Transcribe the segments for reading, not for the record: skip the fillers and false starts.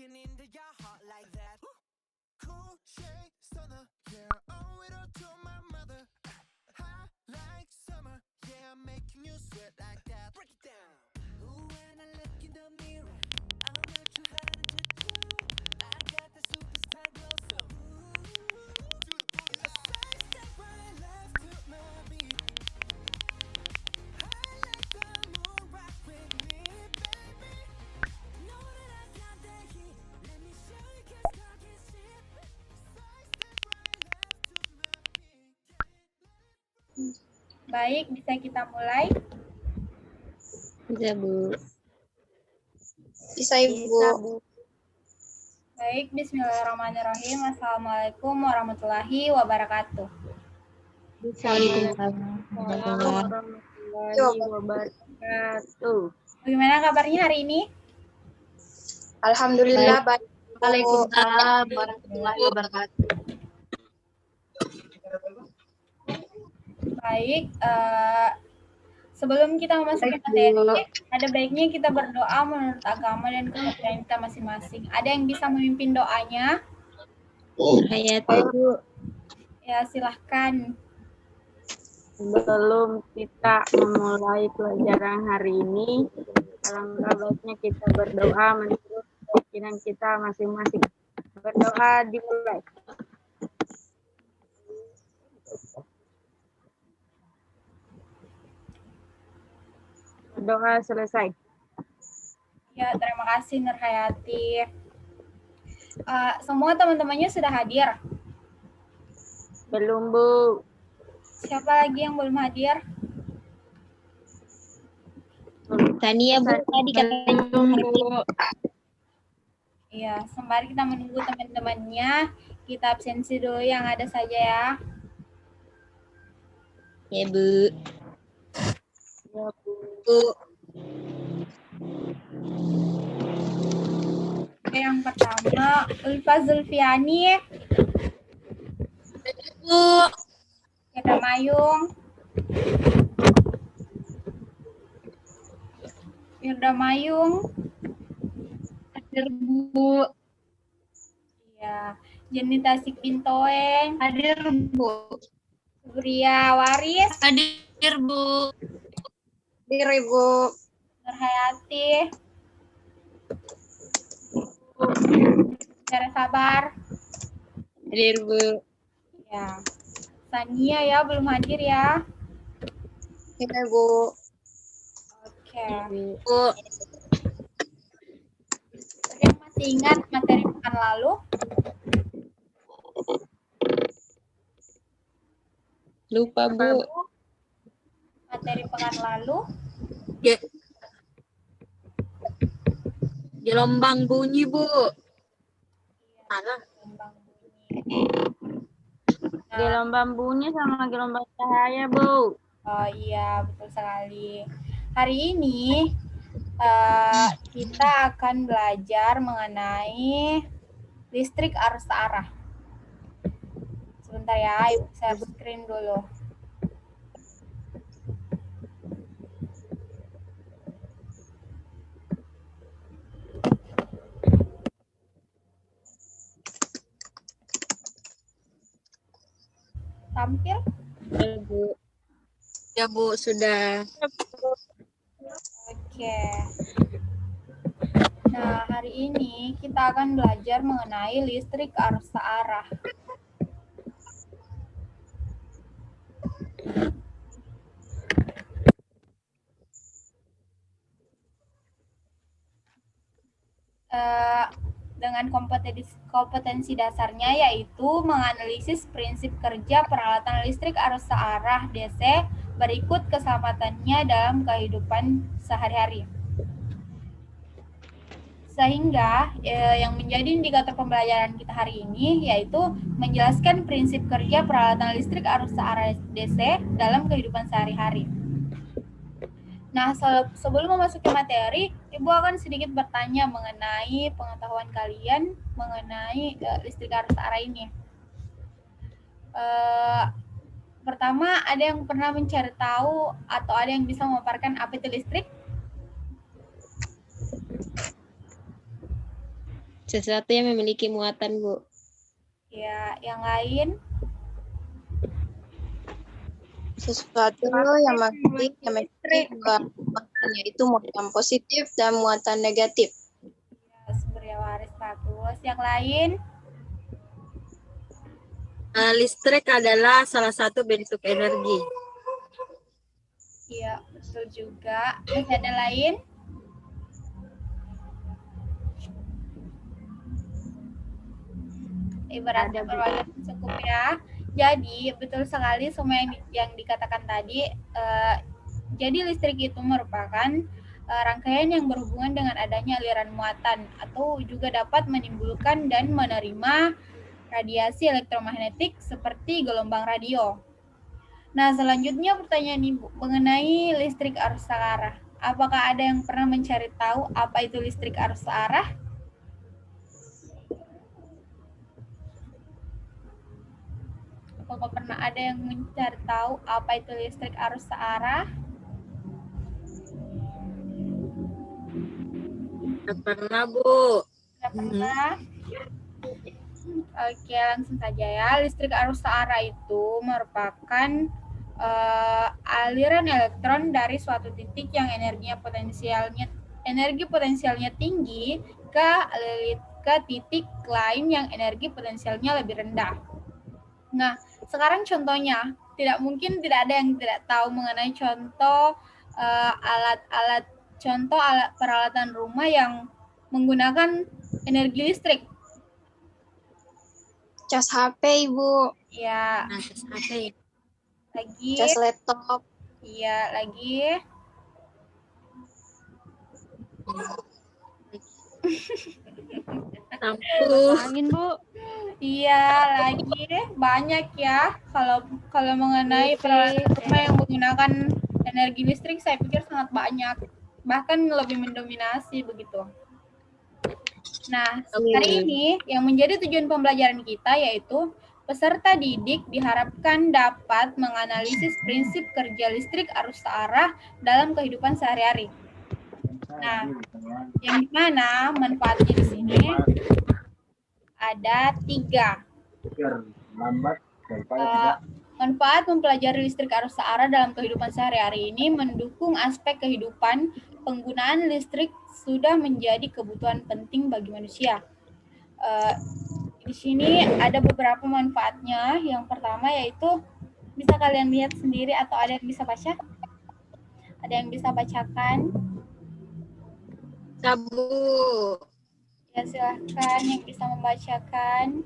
looking into your heart like that. Cool shade stunner, yeah, owe it all to my mother. Hot like summer, yeah, I'm making you sweat like that. Break it down. Ooh, when I look in the mirror, I'm not too hard to do. I got the superstar glow, so a side step right left to my beat. I like the moon rock with me, baby. Know that I got the heat. Let me show you 'cause talk is cheap. Side step right left to my beat. Baik, bisa kita mulai? Bisa, Bu. Bisa, Ibu. Baik, bismillahirrahmanirrahim. Assalamualaikum warahmatullahi wabarakatuh. Waalaikumsalam. warahmatullahi wabarakatuh. Bagaimana kabarnya hari ini? Alhamdulillah baik. Waalaikumsalam warahmatullahi wabarakatuh. Baik, sebelum kita memasuki materi, ada baiknya kita berdoa menurut agama dan kepercayaan kita masing-masing. Ada yang bisa memimpin doanya? Hayati, Bu. Ya, silahkan. Sebelum kita memulai pelajaran hari ini, alangkah baiknya kita berdoa menurut keyakinan kita masing-masing. Berdoa dimulai. Berdoa selesai. Ya, terima kasih Nur Hayati. Semua teman-temannya sudah hadir? Belum, Bu. Siapa lagi yang belum hadir? Tania, Bu. Tadi katanya Bu. Iya, sembari kita menunggu teman-temannya, kita absensi dulu yang ada saja ya. Ya, Bu. Ya, Bu. Yang pertama, Ulfa Zulfiani, Bu. Firda Mayung, Hadir, Bu. ya, Jenita Sikpintoeng, Hadir, Bu. Surya Waris, Hadir, Bu. Hadir, Ibu. Nur Hayati, Sarah Sabar, Hadir, Bu. ya, Sania ya belum hadir ya. Iya, Bu. Oke. Bu. Ada yang masih ingat materi pekan lalu? Lupa, Bu. Materi pekan lalu? Gelombang bunyi, Bu. Iya, gelombang bunyi. Nah, Gelombang bunyi sama gelombang cahaya, Bu. oh iya, betul sekali. Hari ini kita akan belajar mengenai listrik arus arah. Sebentar ya, Ibu share screen dulu. Tampil? Ya, Bu. Ya, Bu, sudah. Oke. Nah, hari ini kita akan belajar mengenai listrik arus arah. Dengan kompetensi dasarnya yaitu menganalisis prinsip kerja peralatan listrik arus searah DC berikut keselamatannya dalam kehidupan sehari-hari. Sehingga yang menjadi indikator pembelajaran kita hari ini yaitu menjelaskan prinsip kerja peralatan listrik arus searah DC dalam kehidupan sehari-hari. Nah, sebelum memasuki materi, Ibu akan sedikit bertanya mengenai pengetahuan kalian mengenai listrik arus arah ini. Pertama, ada yang pernah mencari tahu atau ada yang bisa memaparkan apa itu listrik? Sesuatu yang memiliki muatan, Bu. Ya, yang lain? Sesuatu yang memiliki dua muatan, yaitu muatan positif dan muatan negatif. Ya, sumber yang waris bagus. Yang lain? Listrik adalah salah satu bentuk energi. Iya, betul juga. Masih ada lain? Ibaratnya berwajar cukup ya. Jadi betul sekali semua yang dikatakan tadi. Jadi listrik itu merupakan rangkaian yang berhubungan dengan adanya aliran muatan atau juga dapat menimbulkan dan menerima radiasi elektromagnetik seperti gelombang radio. Nah, selanjutnya pertanyaan Ibu mengenai listrik arus searah. Apakah ada yang pernah mencari tahu apa itu listrik arus searah? Apakah pernah ada yang mencari tahu apa itu listrik arus searah? Tidak pernah, Bu. Tidak pernah? Oke, langsung saja ya. Listrik arus searah itu merupakan aliran elektron dari suatu titik yang energi potensialnya tinggi ke titik lain yang energi potensialnya lebih rendah. Nah, sekarang contohnya, tidak mungkin tidak ada yang tidak tahu mengenai contoh alat peralatan rumah yang menggunakan energi listrik. Cas HP, Ibu. Ya, Nah, cas HP. lagi. Cas laptop. Iya, lagi. Lampu. Angin, Bu. Iya, lagi banyak ya. Kalau mengenai peralatan rumah yang menggunakan energi listrik, saya pikir sangat banyak, bahkan lebih mendominasi begitu. Nah, hari ini yang menjadi tujuan pembelajaran kita yaitu peserta didik diharapkan dapat menganalisis prinsip kerja listrik arus searah dalam kehidupan sehari-hari. Nah, yang dimana manfaatnya di sini ada 3. Manfaat mempelajari listrik arus searah dalam kehidupan sehari-hari ini mendukung aspek kehidupan. Penggunaan listrik sudah menjadi kebutuhan penting bagi manusia. Di sini ada beberapa manfaatnya. Yang pertama yaitu bisa kalian lihat sendiri atau ada yang bisa baca? Ada yang bisa bacakan? Sabu. Ya, silahkan yang bisa membacakan.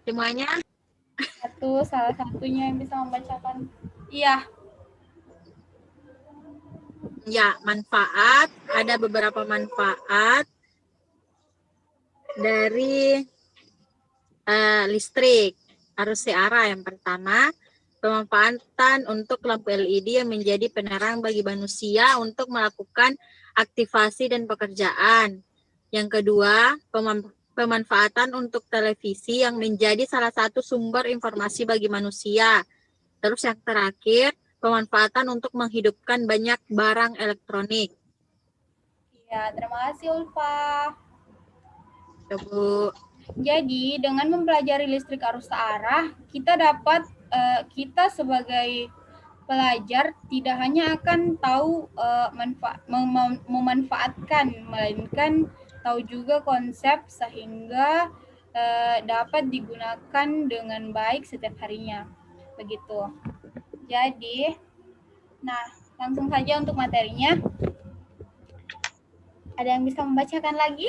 Semuanya? Salah satunya yang bisa membacakan. Iya. Ya, manfaat. Ada beberapa manfaat dari listrik arus searah. Yang pertama, pemanfaatan untuk lampu LED yang menjadi penerang bagi manusia untuk melakukan aktivasi dan pekerjaan. Yang kedua, pemanfaatan untuk televisi yang menjadi salah satu sumber informasi bagi manusia. Terus yang terakhir, pemanfaatan untuk menghidupkan banyak barang elektronik. Ya, terima kasih Ulfa. Ya, Bu. Jadi, dengan mempelajari listrik arus searah, kita sebagai pelajar tidak hanya akan tahu memanfaatkan, melainkan tahu juga konsep sehingga dapat digunakan dengan baik setiap harinya. Begitu. Jadi, nah, langsung saja untuk materinya. Ada yang bisa membacakan lagi?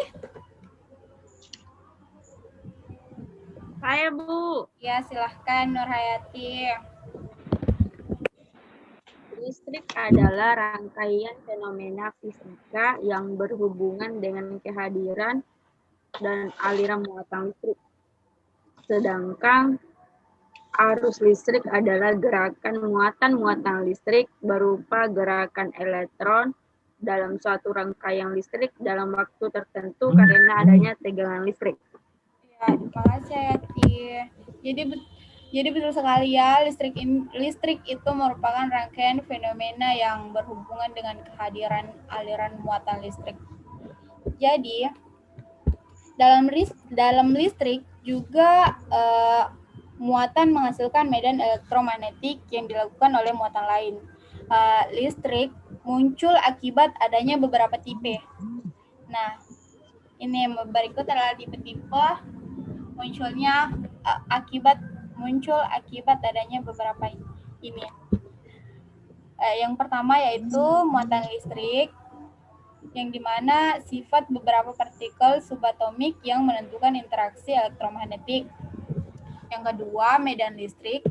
Saya, Bu. Ya, silahkan Nur Hayati. Listrik adalah rangkaian fenomena fisika yang berhubungan dengan kehadiran dan aliran muatan listrik. Sedangkan arus listrik adalah gerakan muatan-muatan listrik berupa gerakan elektron dalam suatu rangkaian listrik dalam waktu tertentu karena adanya tegangan listrik. Ya, terima kasih Hayati. Jadi betul sekali ya, listrik itu merupakan rangkaian fenomena yang berhubungan dengan kehadiran aliran muatan listrik. Jadi dalam listrik juga muatan menghasilkan medan elektromagnetik yang dilakukan oleh muatan lain. Listrik muncul akibat adanya beberapa tipe. Nah, ini yang berikut adalah tipe-tipe muncul akibat adanya beberapa ini. Yang pertama yaitu muatan listrik, yang dimana sifat beberapa partikel subatomik yang menentukan interaksi elektromagnetik. Yang kedua, medan listrik,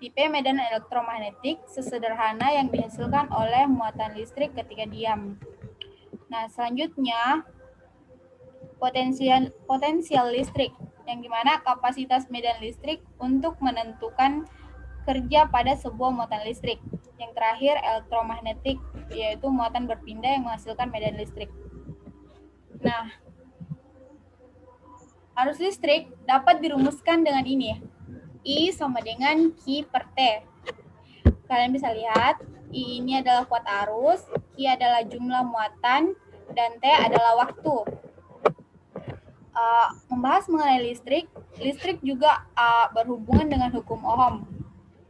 tipe medan elektromagnetik sesederhana yang dihasilkan oleh muatan listrik ketika diam. Nah, selanjutnya potensial listrik, yang dimana kapasitas medan listrik untuk menentukan kerja pada sebuah muatan listrik. Yang terakhir, elektromagnetik, yaitu muatan berpindah yang menghasilkan medan listrik. Nah, arus listrik dapat dirumuskan dengan ini. I sama dengan Q per T. Kalian bisa lihat, I ini adalah kuat arus, Q adalah jumlah muatan, dan T adalah waktu. Membahas mengenai listrik juga berhubungan dengan hukum Ohm,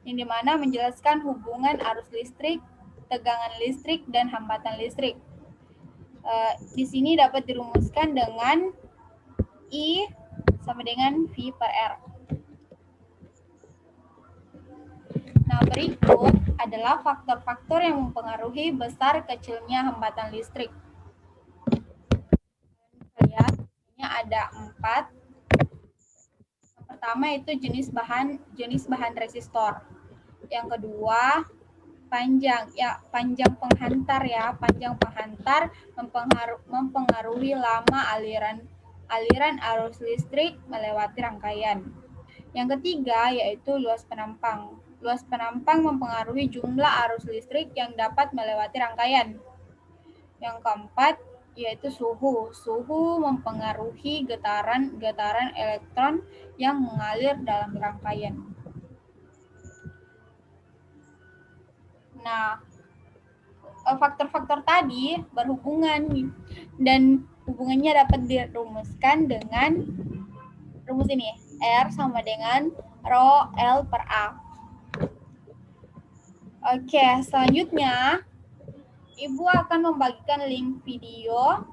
yang dimana menjelaskan hubungan arus listrik, tegangan listrik, dan hambatan listrik. Di sini dapat dirumuskan dengan I sama dengan V per R. Nah, berikut adalah faktor-faktor yang mempengaruhi besar kecilnya hambatan listrik. Lihat, ini ada 4. Yang pertama itu jenis bahan resistor. Yang kedua, panjang penghantar ya. Panjang penghantar mempengaruhi lama aliran arus listrik melewati rangkaian. Yang ketiga yaitu luas penampang. Luas penampang mempengaruhi jumlah arus listrik yang dapat melewati rangkaian. Yang keempat yaitu suhu. Suhu mempengaruhi getaran elektron yang mengalir dalam rangkaian. Nah, faktor-faktor tadi berhubungan dan hubungannya dapat dirumuskan dengan rumus ini. R sama dengan Rho L per A. Oke, selanjutnya Ibu akan membagikan link video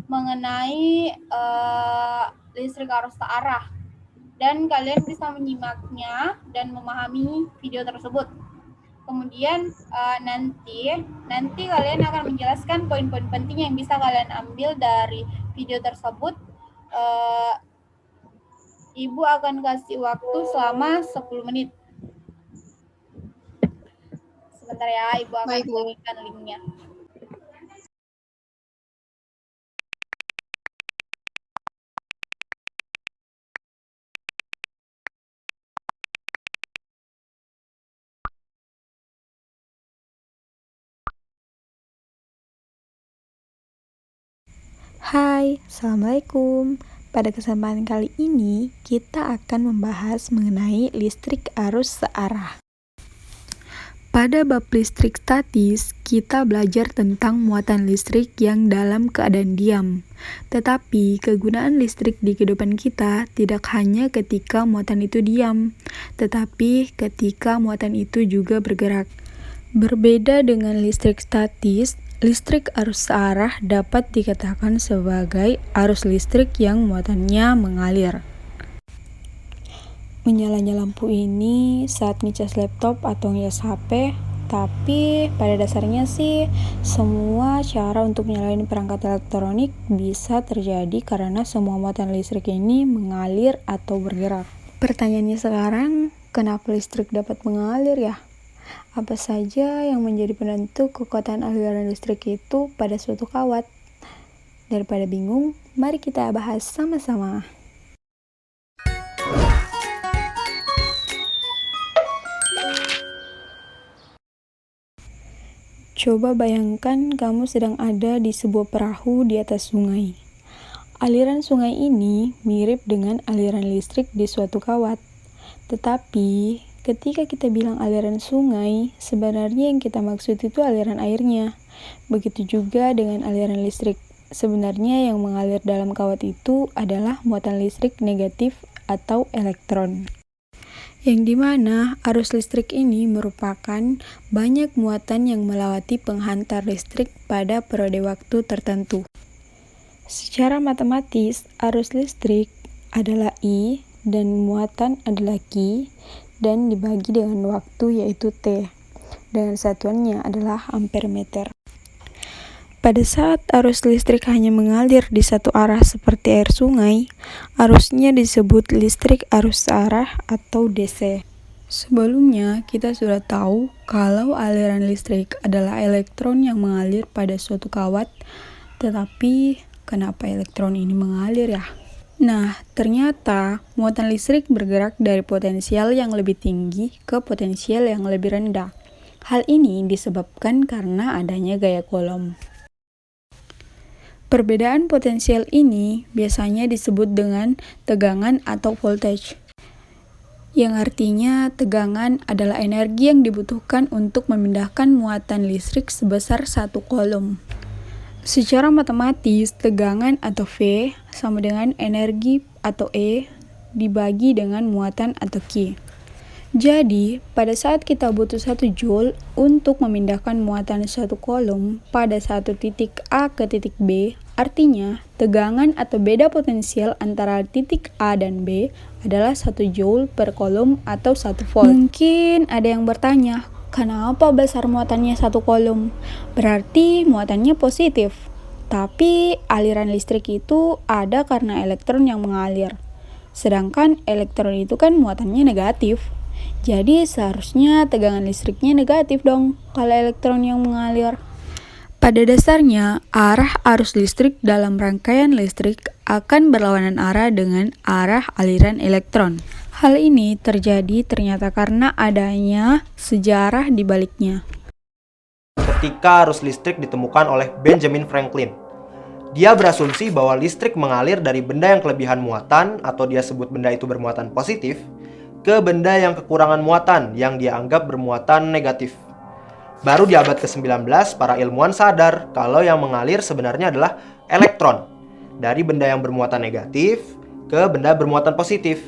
mengenai listrik arus searah. Dan kalian bisa menyimaknya dan memahami video tersebut. Kemudian nanti kalian akan menjelaskan poin-poin penting yang bisa kalian ambil dari video tersebut. Ibu akan kasih waktu selama 10 menit. Sebentar ya, Ibu akan memberikan linknya. Hai, Assalamualaikum. Pada kesempatan kali ini, kita akan membahas mengenai listrik arus searah. Pada bab listrik statis, kita belajar tentang muatan listrik yang dalam keadaan diam. Tetapi, kegunaan listrik di kehidupan kita tidak hanya ketika muatan itu diam, tetapi ketika muatan itu juga bergerak. Berbeda dengan listrik statis, listrik arus searah dapat dikatakan sebagai arus listrik yang muatannya mengalir. Menyalanya lampu ini saat ngecas laptop atau ngecas HP, tapi pada dasarnya sih semua cara untuk nyalain perangkat elektronik bisa terjadi karena semua muatan listrik ini mengalir atau bergerak. Pertanyaannya sekarang, kenapa listrik dapat mengalir ya? Apa saja yang menjadi penentu kekuatan aliran listrik itu pada suatu kawat? Daripada bingung, mari kita bahas sama-sama. Coba bayangkan kamu sedang ada di sebuah perahu di atas sungai. Aliran sungai ini mirip dengan aliran listrik di suatu kawat. Tetapi, ketika kita bilang aliran sungai, sebenarnya yang kita maksud itu aliran airnya. Begitu juga dengan aliran listrik. Sebenarnya yang mengalir dalam kawat itu adalah muatan listrik negatif atau elektron. Yang dimana arus listrik ini merupakan banyak muatan yang melewati penghantar listrik pada periode waktu tertentu. Secara matematis, arus listrik adalah I dan muatan adalah Q dan dibagi dengan waktu yaitu T. Dan satuannya adalah ampere meter. Pada saat arus listrik hanya mengalir di satu arah seperti air sungai, arusnya disebut listrik arus searah atau DC. Sebelumnya, kita sudah tahu kalau aliran listrik adalah elektron yang mengalir pada suatu kawat, tetapi kenapa elektron ini mengalir ya? Nah, ternyata muatan listrik bergerak dari potensial yang lebih tinggi ke potensial yang lebih rendah. Hal ini disebabkan karena adanya gaya Coulomb. Perbedaan potensial ini biasanya disebut dengan tegangan atau voltage, yang artinya tegangan adalah energi yang dibutuhkan untuk memindahkan muatan listrik sebesar 1 Coulomb. Secara matematis, tegangan atau V sama dengan energi atau E dibagi dengan muatan atau Q. Jadi, pada saat kita butuh 1 Joule untuk memindahkan muatan 1 Coulomb pada satu titik A ke titik B, artinya tegangan atau beda potensial antara titik A dan B adalah 1 Joule per Coulomb atau 1 volt. Mungkin ada yang bertanya, kenapa besar muatannya 1 Coulomb? Berarti muatannya positif. Tapi aliran listrik itu ada karena elektron yang mengalir. Sedangkan elektron itu kan muatannya negatif. Jadi seharusnya tegangan listriknya negatif dong kalau elektron yang mengalir. Pada dasarnya, arah arus listrik dalam rangkaian listrik akan berlawanan arah dengan arah aliran elektron. Hal ini terjadi ternyata karena adanya sejarah di baliknya. Ketika arus listrik ditemukan oleh Benjamin Franklin, dia berasumsi bahwa listrik mengalir dari benda yang kelebihan muatan atau dia sebut benda itu bermuatan positif ke benda yang kekurangan muatan yang dia anggap bermuatan negatif. Baru di abad ke-19, para ilmuwan sadar kalau yang mengalir sebenarnya adalah elektron dari benda yang bermuatan negatif ke benda bermuatan positif.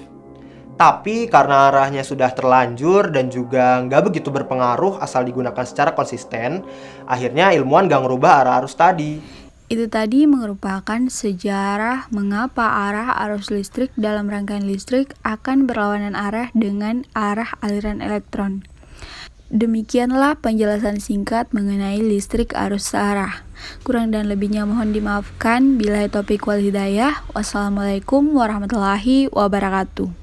Tapi karena arahnya sudah terlanjur dan juga nggak begitu berpengaruh asal digunakan secara konsisten, akhirnya ilmuwan nggak ngerubah arah arus tadi. Itu tadi merupakan sejarah mengapa arah arus listrik dalam rangkaian listrik akan berlawanan arah dengan arah aliran elektron. Demikianlah penjelasan singkat mengenai listrik arus searah. Kurang dan lebihnya mohon dimaafkan. Billahi taufiq wal hidayah. Wassalamualaikum warahmatullahi wabarakatuh.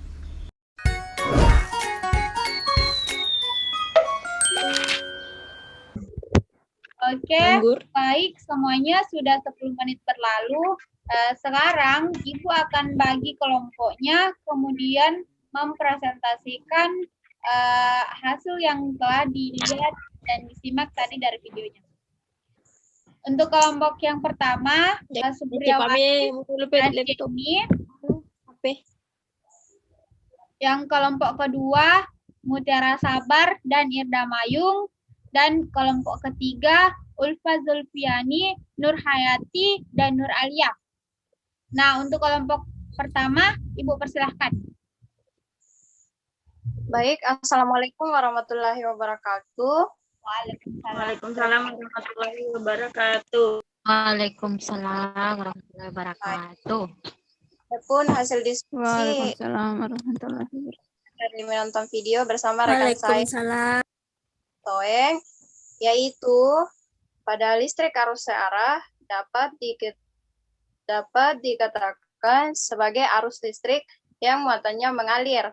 Oke, baik, semuanya sudah 10 menit berlalu. Sekarang Ibu akan bagi kelompoknya, kemudian mempresentasikan hasil yang telah dilihat dan disimak tadi dari videonya. Untuk kelompok yang pertama, Supriyawati dan Jenny. Yang kelompok kedua, Mutiara Sabar dan Irda Mayung. Dan kelompok ketiga, Ulfa Zulfiani, Nur Hayati, dan Nur Alia. Nah, untuk kelompok pertama, Ibu persilahkan. Baik, Assalamualaikum warahmatullahi wabarakatuh. Waalaikumsalam warahmatullahi wabarakatuh. Waalaikumsalam warahmatullahi wabarakatuh. Adapun hasil diskusi Waalaikumsalam warahmatullahi wabarakatuh. dari menonton video bersama rekan saya Waalaikumsalam. Toeng, yaitu pada listrik arus searah dapat dikatakan sebagai arus listrik yang muatannya mengalir.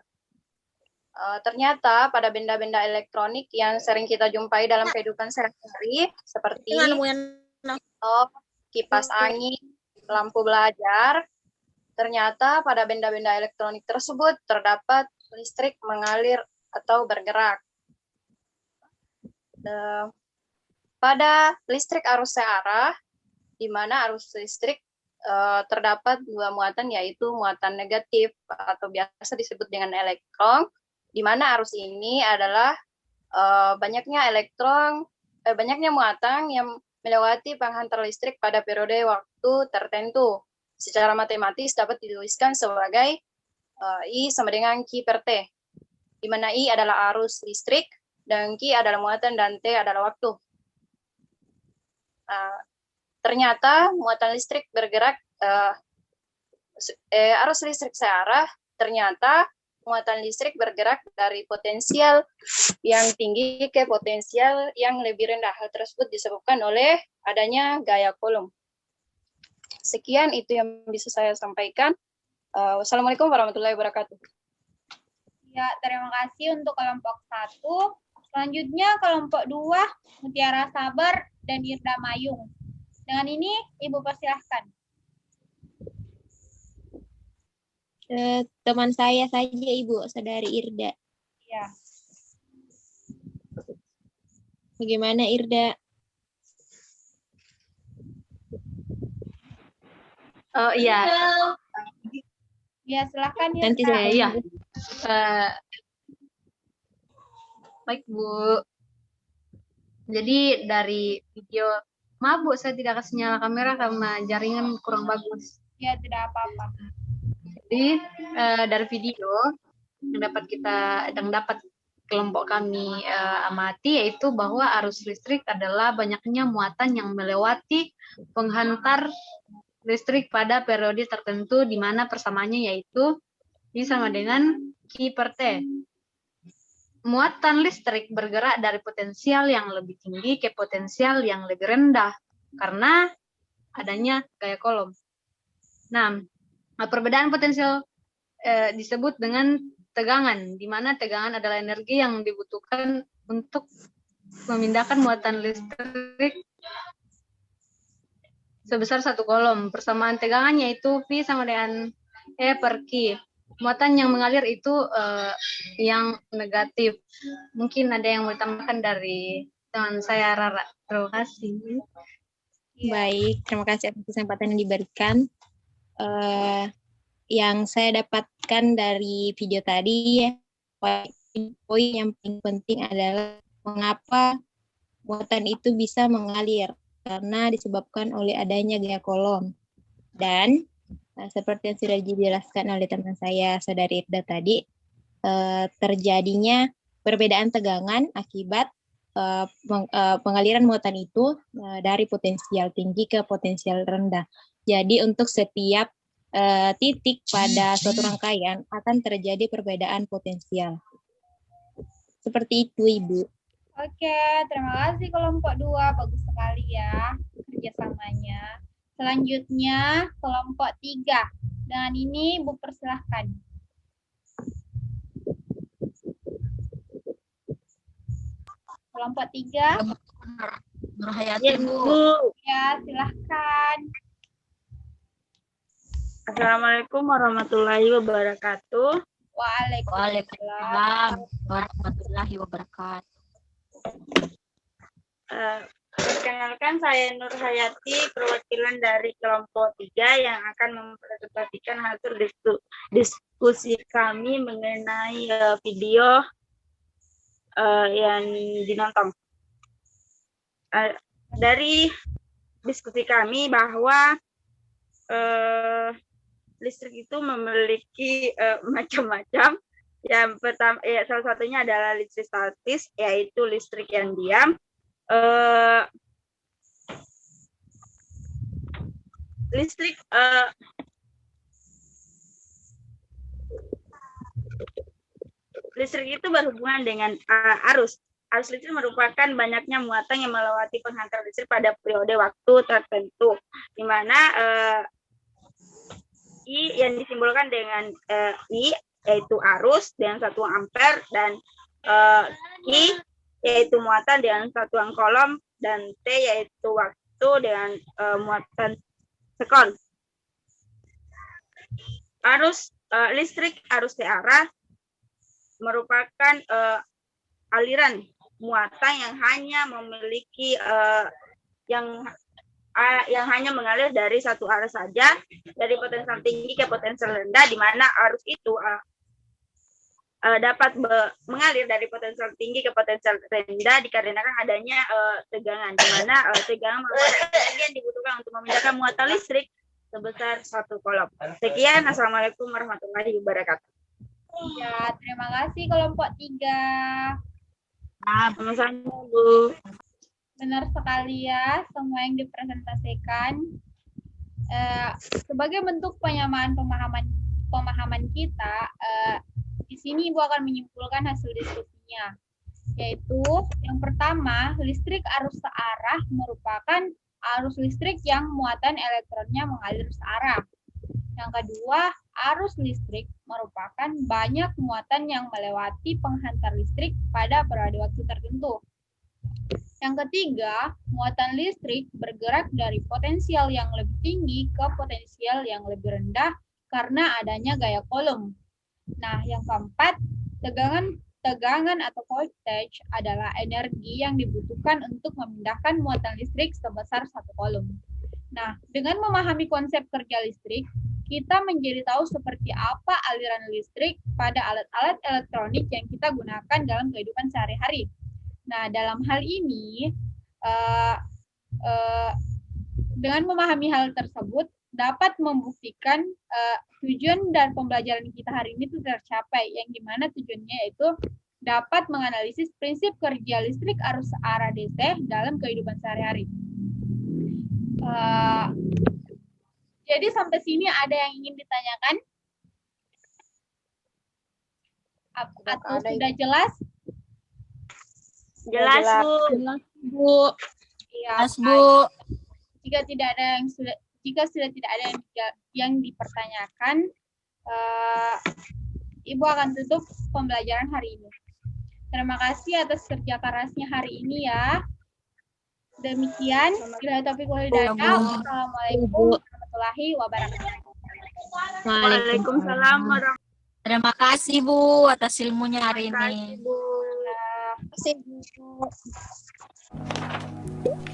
Ternyata pada benda-benda elektronik yang sering kita jumpai dalam kehidupan sehari-hari seperti laptop, kipas angin, lampu belajar, ternyata pada benda-benda elektronik tersebut terdapat listrik mengalir atau bergerak. Pada listrik arus searah, di mana arus listrik terdapat dua muatan, yaitu muatan negatif atau biasa disebut dengan elektron di mana arus ini adalah banyaknya muatan yang melewati penghantar listrik pada periode waktu tertentu. Secara matematis dapat dituliskan sebagai I sama dengan Q per T, di mana I adalah arus listrik, dan Q adalah muatan, dan T adalah waktu. Ternyata muatan listrik bergerak, arus listrik searah, ternyata muatan listrik bergerak dari potensial yang tinggi ke potensial yang lebih rendah. Hal tersebut disebabkan oleh adanya gaya Coulomb. Sekian itu yang bisa saya sampaikan. Wassalamualaikum warahmatullahi wabarakatuh. Ya, terima kasih untuk kelompok 1. Selanjutnya kelompok 2, Mutiara Sabar dan Irda Mayung. Dengan ini, Ibu persilahkan. Teman saya saja, Ibu, Saudari Irda. Ya. Bagaimana, Irda? Iya. Ya, silahkan ya. Nanti saya. Iya. Baik, Bu. Jadi dari video, maaf Bu, saya tidak kasih nyala kamera karena jaringan kurang bagus. Ya, tidak apa-apa. Jadi dari video yang dapat kelompok kami amati, yaitu bahwa arus listrik adalah banyaknya muatan yang melewati penghantar listrik pada periode tertentu, di mana persamaannya yaitu I sama dengan Q per T. Muatan listrik bergerak dari potensial yang lebih tinggi ke potensial yang lebih rendah karena adanya gaya Coulomb. Nah, perbedaan potensial disebut dengan tegangan, di mana tegangan adalah energi yang dibutuhkan untuk memindahkan muatan listrik sebesar 1 Coulomb. Persamaan tegangan yaitu V sama dengan E per Q. Muatan yang mengalir itu yang negatif. Mungkin ada yang mau tambahkan dari teman saya, Rara. Terima kasih. Baik, terima kasih atas kesempatan yang diberikan. Yang saya dapatkan dari video tadi, poin yang paling penting adalah mengapa muatan itu bisa mengalir, karena disebabkan oleh adanya gaya Coulomb. Dan seperti yang sudah dijelaskan oleh teman saya, Saudari Irda tadi, terjadinya perbedaan tegangan akibat pengaliran muatan itu dari potensial tinggi ke potensial rendah. Jadi untuk setiap titik pada suatu rangkaian akan terjadi perbedaan potensial. Seperti itu, Ibu. Oke, terima kasih kelompok 2. Bagus sekali ya kerjasamanya. Selanjutnya kelompok 3. Dengan ini Ibu persilahkan. Kelompok 3. Nurhayati, Bu. Ya, silahkan. Assalamualaikum warahmatullahi wabarakatuh. Waalaikumsalam warahmatullahi wabarakatuh. Perkenalkan, saya Nurhayati, perwakilan dari kelompok 3 yang akan mempresentasikan hasil diskusi kami mengenai video yang dinonton. Dari diskusi kami bahwa listrik itu memiliki macam-macam. Yang pertama, salah satunya adalah listrik statis, yaitu listrik yang diam. Listrik itu berhubungan dengan arus. Arus listrik merupakan banyaknya muatan yang melewati penghantar listrik pada periode waktu tertentu, di mana I yang disimbolkan dengan I yaitu arus dengan satuan ampere, dan I yaitu muatan dengan satuan Coulomb, dan T yaitu waktu dengan muatan sekon. Arus listrik arus searah merupakan aliran muatan yang hanya memiliki yang hanya mengalir dari satu arah saja, dari potensial tinggi ke potensial rendah, di mana arus itu dapat mengalir dari potensial tinggi ke potensial rendah dikarenakan adanya tegangan, di mana tegangan merupakan energi yang dibutuhkan untuk memindahkan muatan listrik sebesar 1 kolom. Sekian, Assalamualaikum warahmatullahi wabarakatuh. Ya, terima kasih kelompok 3. Sama-sama, Bu. Benar sekali ya, semua yang dipresentasikan. Sebagai bentuk penyamaan pemahaman kita, di sini Ibu akan menyimpulkan hasil diskusinya, yaitu yang pertama, listrik arus searah merupakan arus listrik yang muatan elektronnya mengalir searah. Yang kedua, arus listrik merupakan banyak muatan yang melewati penghantar listrik pada periode waktu tertentu. Yang ketiga, muatan listrik bergerak dari potensial yang lebih tinggi ke potensial yang lebih rendah karena adanya gaya Coulomb. Nah, yang keempat, tegangan atau voltage adalah energi yang dibutuhkan untuk memindahkan muatan listrik sebesar 1 Coulomb. Nah, dengan memahami konsep kerja listrik, kita menjadi tahu seperti apa aliran listrik pada alat-alat elektronik yang kita gunakan dalam kehidupan sehari-hari. Nah, dalam hal ini, dengan memahami hal tersebut, dapat membuktikan tujuan dan pembelajaran kita hari ini itu tercapai, yang dimana tujuannya yaitu dapat menganalisis prinsip kerja listrik arus searah DC dalam kehidupan sehari-hari. Jadi sampai sini ada yang ingin ditanyakan? Atau sudah jelas? Jelas, Bu. Jelas, Bu. Iya, Jelas, Bu. Jika sudah tidak ada yang dipertanyakan, Ibu akan tutup pembelajaran hari ini. Terima kasih atas kerja kerasnya hari ini ya. Demikian, bila taufiq wal hidayah. Assalamualaikum warahmatullahi wabarakatuh. Waalaikumsalam warahmatullahi wabarakatuh. Terima kasih, Bu, atas ilmunya hari ini. Terima kasih, Bu. Terima kasih, Bu.